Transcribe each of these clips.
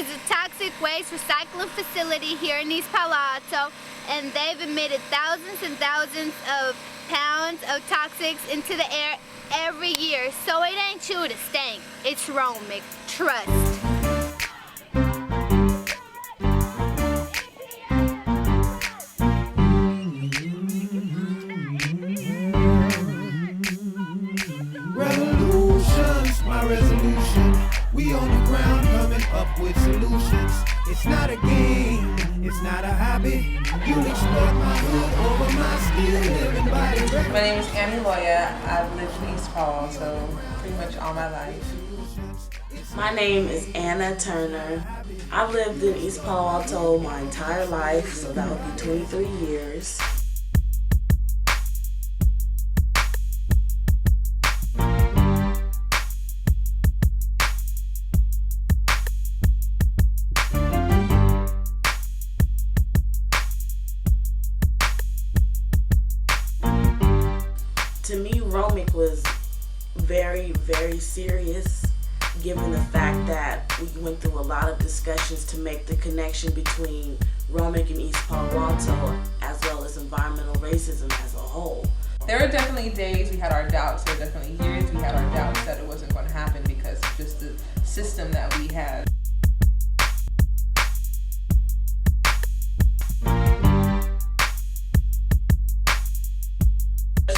is a toxic waste recycling facility here in East Palo Alto, and they've emitted thousands and thousands of pounds of toxics into the air every year. So it ain't you to stink, it's Romic. Trust. Revolution's my resolution. We on the ground coming up with solutions. It's not a game, it's not a hobby. You exploit my hood over my skill, living by the record. My name is Annie Loya. I've lived in East Paul, so pretty much all my life. My name is Anna Turner. I've lived in East Palo Alto my entire life, so that would be 23 years. To me, Romic was very, very serious, given the fact that we went through a lot of discussions to make the connection between Romic and East Palo Alto, as well as environmental racism as a whole. There were definitely days we had our doubts. There were definitely years we had our doubts that it wasn't going to happen because of just the system that we had.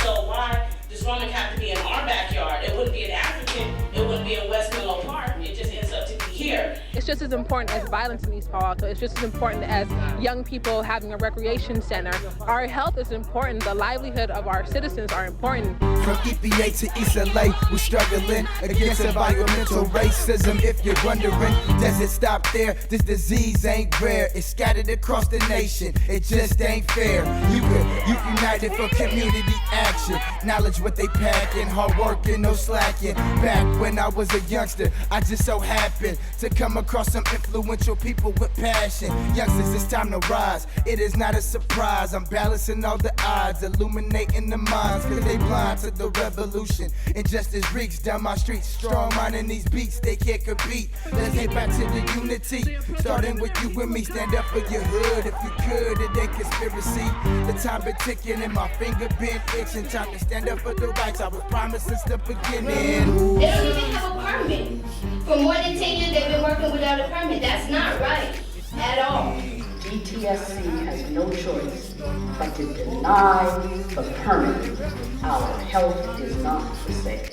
So why does Romic have to be in our backyard? It wouldn't be in African, it wouldn't be in West Menlo Park. It just ends up to be here. It's just as important as violence in East Palo Alto. It's just as important as young people having a recreation center. Our health is important. The livelihood of our citizens are important. From EPA to East LA, we're struggling against environmental racism. If you're wondering, does it stop there? This disease ain't rare. It's scattered across the nation. It just ain't fair. You united for community action. Knowledge what they packing, hard working, no slacking. Back when I was a youngster, I just so happened to come across some influential people with passion. Youngsters, it's time to rise. It is not a surprise. I'm balancing all the odds, illuminating the minds, cause they blind to the revolution. Injustice reeks down my streets, strong minding these beats, they can't compete. Let's get back to the unity, starting with you and me. Stand up for your hood if you could, it ain't conspiracy. The time been ticking and my finger been itching. Time to stand up for the rights I was promised since the beginning. They don't even have a permit. For more than 10 years they've been working without a permit. That's not right at all. DTSC has no choice but to deny the permit. Our health is not for sale.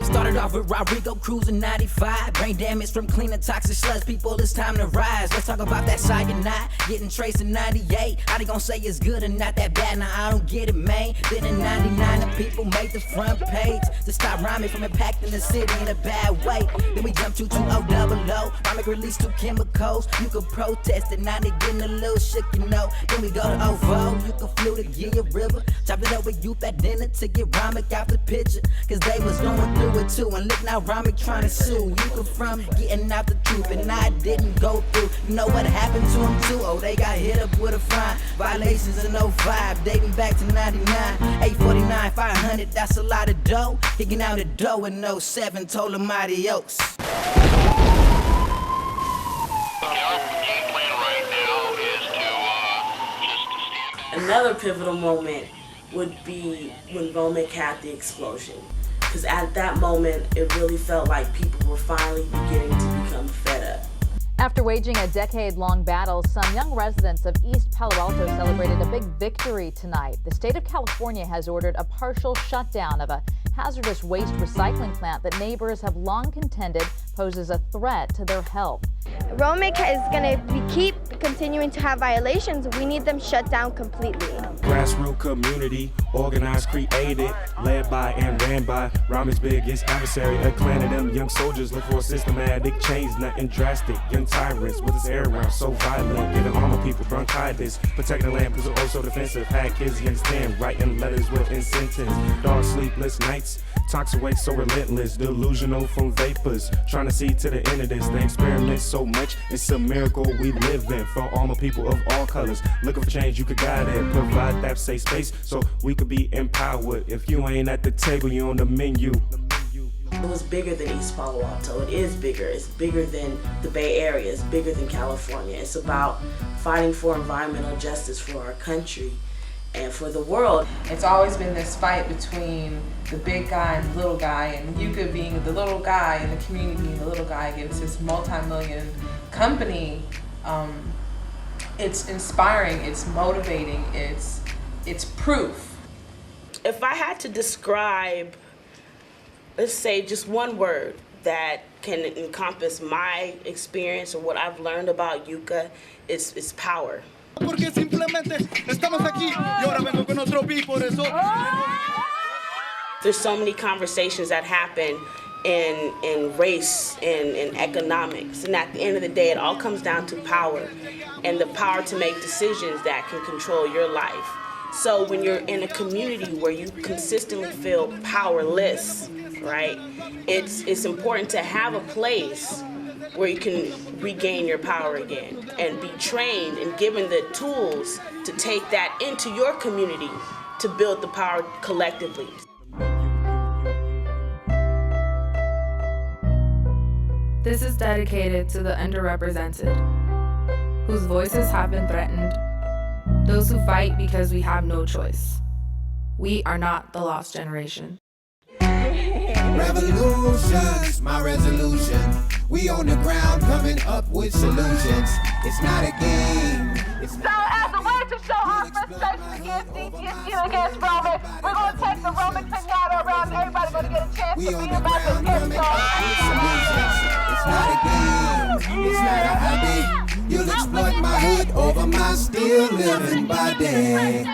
Started off with Rodrigo cruising 95. Brain damage from cleaning toxic slugs. People, it's time to rise. Let's talk about that cyanide. Getting traced in 98. How they gonna say it's good and not that bad? Now I don't get it, man. Then in 99, the people made the front page to stop rhyming from impacting the city in a bad way. Then we jumped to 2000. Romic released 2 chemicals. You could protest it, now they getting a little shook, you know. Then we go to OVO. You could flew to Gillia River. Chopped it up with youth at dinner to get Romic out the picture. Cause they was going through it too, and look now Romic trying to sue. You could from getting out the truth, and I didn't go through. You know what happened to them too? Oh, they got hit up with a fine. Violations in 05, dating back to 99. 849, 500, that's a lot of dough. Kicking out the dough in 07, told them adios. Another pivotal moment would be when Romic had the explosion. Because at that moment, it really felt like people were finally beginning to become fed up. After waging a decade-long battle, some young residents of East Palo Alto celebrated a big victory tonight. The state of California has ordered a partial shutdown of a hazardous waste recycling plant that neighbors have long contended poses a threat to their health. Romic is going to keep continuing to have violations. We need them shut down completely. Grassroots community, organized, created, led by and ran by Romic's biggest adversary. A clan of them young soldiers look for systematic change, nothing drastic. Young tyrants with his air around, so violent, giving armor people bronchitis. Protecting the land, was also defensive. Had kids against 10, writing letters with incentives. Dark, sleepless nights, toxic waste so relentless, delusional from vapors. Trying to see to the end of this, they experiment so much, it's a miracle we live in. For armor people of all colors, looking for change, you could guide it. Provide that safe space so we could be empowered. If you ain't at the table, you on the menu. It was bigger than East Palo Alto. It is bigger. It's bigger than the Bay Area. It's bigger than California. It's about fighting for environmental justice for our country and for the world. It's always been this fight between the big guy and the little guy, and YUCA being the little guy and the community being the little guy against this multi-million company. It's inspiring, it's motivating, it's proof. If I had to describe, let's say, just one word that can encompass my experience or what I've learned about YUCA, it's power. Porque simplemente estamos aquí y ahora vengo con otro beat, por eso. There's so many conversations that happen in race and in economics, and at the end of the day, it all comes down to power and the power to make decisions that can control your life. So when you're in a community where you consistently feel powerless, right, it's important to have a place where you can regain your power again and be trained and given the tools to take that into your community to build the power collectively. This is dedicated to the underrepresented, whose voices have been threatened, those who fight because we have no choice. We are not the lost generation. Revolution's my resolution. We on the ground coming up with solutions. It's not a game. So as a way to show our frustration against DTSU, against Romic, we're going to take the Romic pinata around. Everybody's going to get a chance We to on be the about ground this coming up with solutions. It's not a game. It's not a hobby. You'll exploit my hood over my still living body.